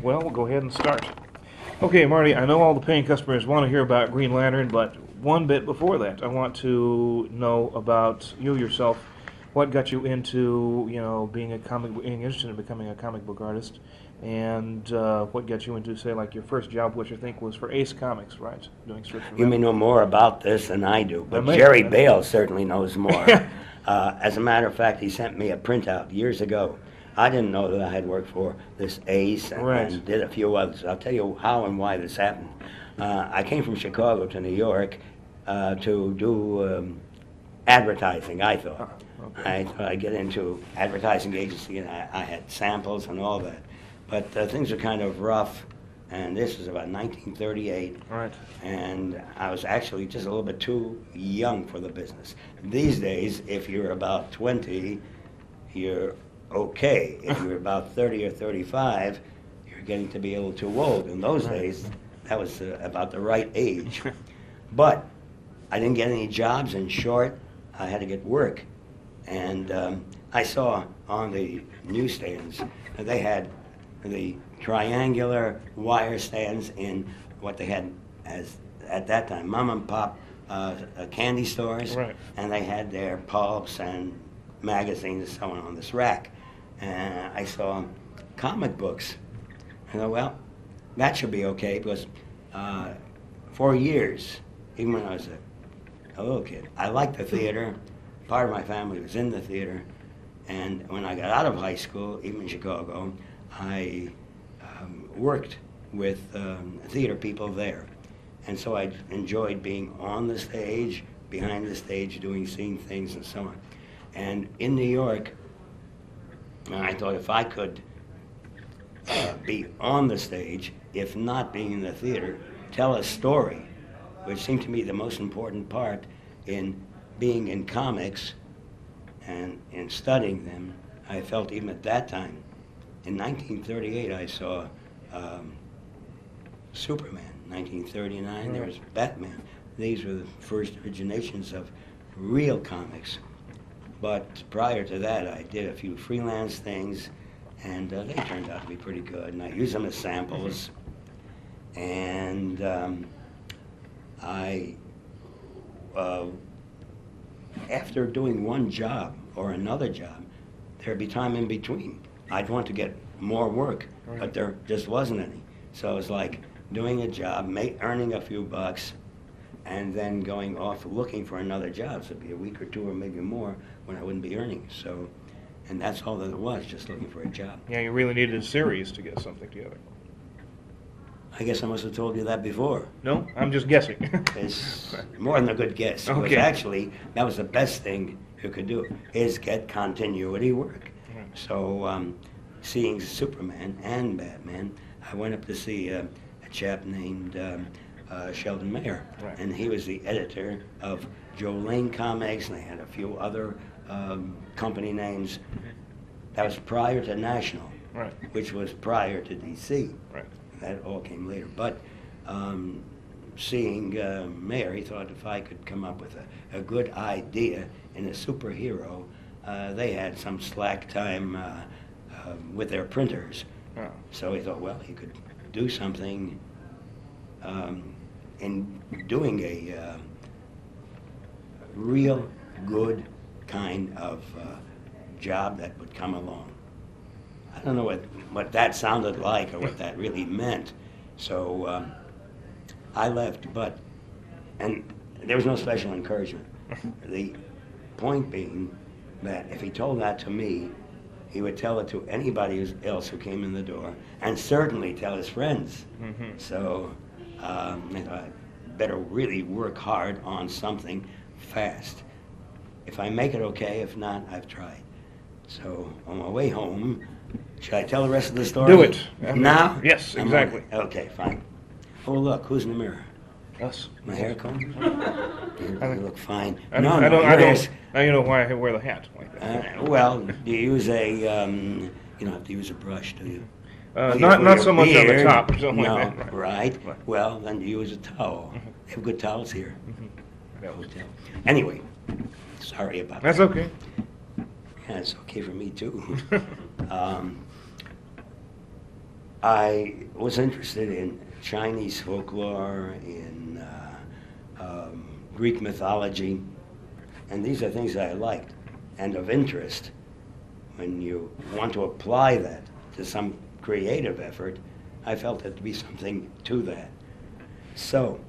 Well, we'll go ahead and start. Okay, Marty, I know all the paying customers want to hear about Green Lantern, but one bit before that, I want to know about you yourself. What got you into, being being interested in becoming a comic book artist, and what got you into, say, like your first job, which I think was for Ace Comics, right? Doing strips for You may them. know more about this than I do, but may. Jerry Bale certainly knows more. As a matter of fact, he sent me a printout years ago. I didn't know that I had worked for this Ace and did a few others. I'll tell you how and why this happened. I came from Chicago to New York to do advertising, I thought. Okay. I thought I'd get into advertising agency, and I had samples and all that. But things were kind of rough, and this was about 1938. Right. And I was actually just a little bit too young for the business. These days, if you're about 20, you're okay. If you're about 30 or 35, you're getting to be a little too old. In those days, that was about the right age. But I didn't get any jobs. In short, I had to get work. And I saw on the newsstands that they had the triangular wire stands in what they had as at that time mom and pop candy stores, Right. and they had their pulps and magazines and so on this rack. And I saw comic books. I thought, well, that should be okay, because for years, even when I was a little kid, I liked the theater. Part of my family was in the theater, and when I got out of high school, even in Chicago, I worked with theater people there. And so I enjoyed being on the stage, behind the stage, doing scene things and so on. And in New York, I thought if I could be on the stage, if not being in the theater, tell a story, which seemed to me the most important part in being in comics and in studying them. I felt even at that time, in 1938, I saw Superman. 1939, there was Batman. These were the first originations of real comics. But prior to that, I did a few freelance things, and they turned out to be pretty good. And I used them as samples. And after doing one job or another job, there'd be time in between. I'd want to get more work, but there just wasn't any. So it was like doing a job, earning a few bucks, and then going off looking for another job. So it'd be a week or two or maybe more when I wouldn't be earning. So, and that's all that it was, just looking for a job. Yeah, you really needed a series to get something together. I guess I must have told you that before. No, I'm just guessing. It's more than a good guess. Okay. Because actually, that was the best thing you could do, is get continuity work. So, seeing Superman and Batman, I went up to see a chap named Sheldon Mayer. Right. And he was the editor of Joe Lane Comics, and they had a few other company names. That was prior to National, Right. which was prior to DC. Right. That all came later. But seeing Mayer, he thought if I could come up with a good idea in a superhero, they had some slack time with their printers. Oh. So he thought, well, he could do something in doing a real good kind of job that would come along. I don't know what that sounded like or what that really meant. So I left, and there was no special encouragement. The point being that if he told that to me, he would tell it to anybody else who came in the door, and certainly tell his friends. Mm-hmm. So I thought I'd better really work hard on something fast. If I make it, okay. If not, I've tried. So on my way home, should I tell the rest of the story? Do it. Now? Yes, exactly. Okay, fine. Oh, look, who's in the mirror? Us. My hair comb? You look fine. I No, don't. your hair's- Now you know why I wear the hat like that. well, do you use you don't have to use a brush, do you? Not so much on the Beard. top or something No, like that. right. Right. Well, then you use a towel. They have good towels here. That was- Hotel. Anyway, sorry about That's that. okay. Yeah, it's okay for me too. I was interested in Chinese folklore, in Greek mythology, and these are things that I liked and of interest. When you want to apply that to some creative effort, I felt there to be something to that. So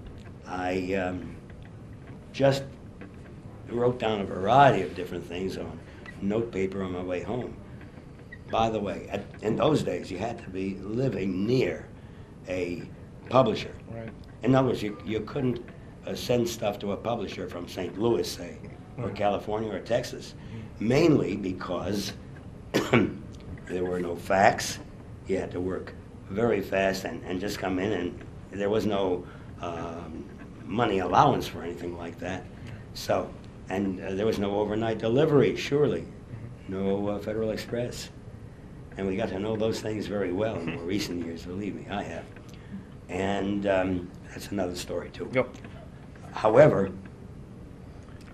I just wrote down a variety of different things on notepaper on my way home. By the way, in those days, you had to be living near a publisher. Right. In other words, you couldn't send stuff to a publisher from St. Louis, say, or California or Texas, mainly because there were no fax. You had to work very fast and just come in, and there was no money allowance for anything like that. So, and there was no overnight delivery, surely, no Federal Express. And we got to know those things very well in more recent years, believe me, I have. And that's another story, too. Yep. However,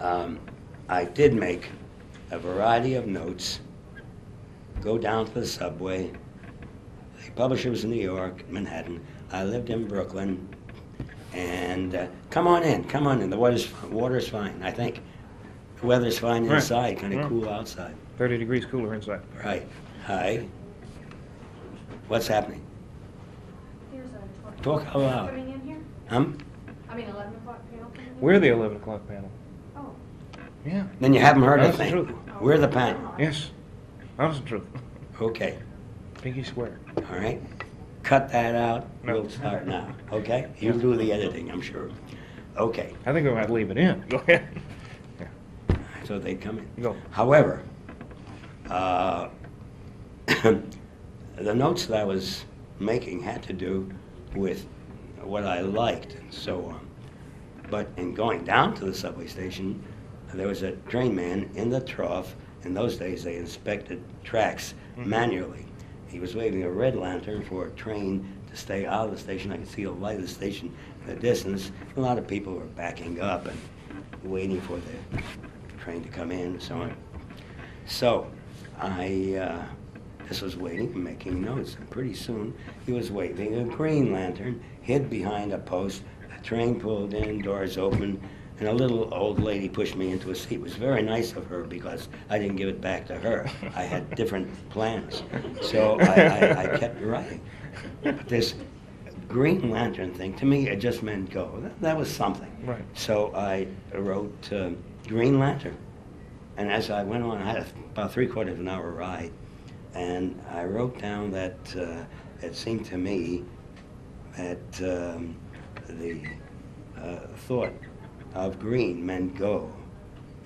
I did make a variety of notes, go down to the subway. The publisher was in New York, Manhattan. I lived in Brooklyn. And come on in, the water's fine, I think. The weather's fine inside, kind of cool outside. 30 degrees cooler inside. Right. Hi. What's happening? There's a Talk out loud. coming in here? Huh? I mean, 11 o'clock panel coming in? We're the 11 o'clock panel. Oh. Yeah. Then you haven't heard a Honest and thing. truth. We're the panel. Yes. Honest and truth. Okay. Pinky swear. All right. Cut that out. No. We'll start now. Okay? You'll do the editing, I'm sure. Okay. I think we might leave it in. Go ahead. So they come in. Go. However, the notes that I was making had to do with what I liked and so on. But in going down to the subway station, there was a train man in the trough. In those days, they inspected tracks manually. He was waving a red lantern for a train to stay out of the station. I could see the light of the station in the distance. A lot of people were backing up and waiting for the train to come in and so on. So I just was waiting and making notes. And pretty soon, he was waving a green lantern, hid behind a post. The train pulled in, doors opened, and a little old lady pushed me into a seat. It was very nice of her because I didn't give it back to her. I had different plans. So I kept writing. But this green lantern thing, to me, it just meant go. That was something. Right. So I wrote Green Lantern. And as I went on, I had about 3/4 of an hour ride. And I wrote down that it seemed to me that the thought of green meant go.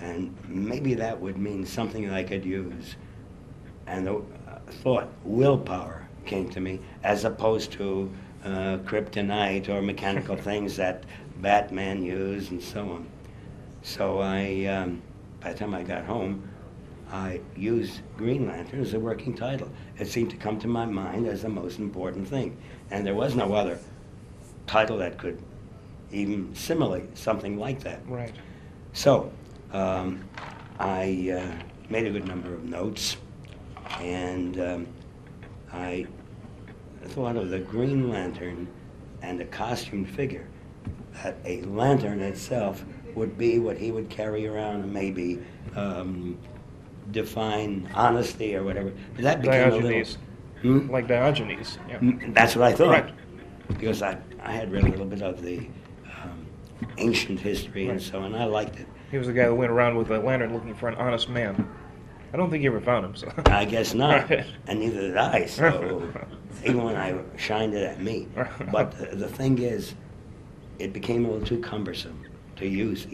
And maybe that would mean something that I could use. And the thought, willpower, came to me, as opposed to kryptonite or mechanical things that Batman used and so on. So I, by the time I got home, I used Green Lantern as a working title. It seemed to come to my mind as the most important thing. And there was no other title that could even simulate something like that. Right. So I made a good number of notes, and I thought of the Green Lantern and a costumed figure, that a lantern itself would be what he would carry around and maybe define honesty or whatever. But that became Diogenes. a little... Like Diogenes. Yeah. That's what I thought. Right. Because I had read a little bit of the ancient history and so on. I liked it. He was the guy that went around with a lantern looking for an honest man. I don't think he ever found him. So. I guess not. Right. And neither did I, so even when I shined it at me. But the thing is, it became a little too cumbersome to use.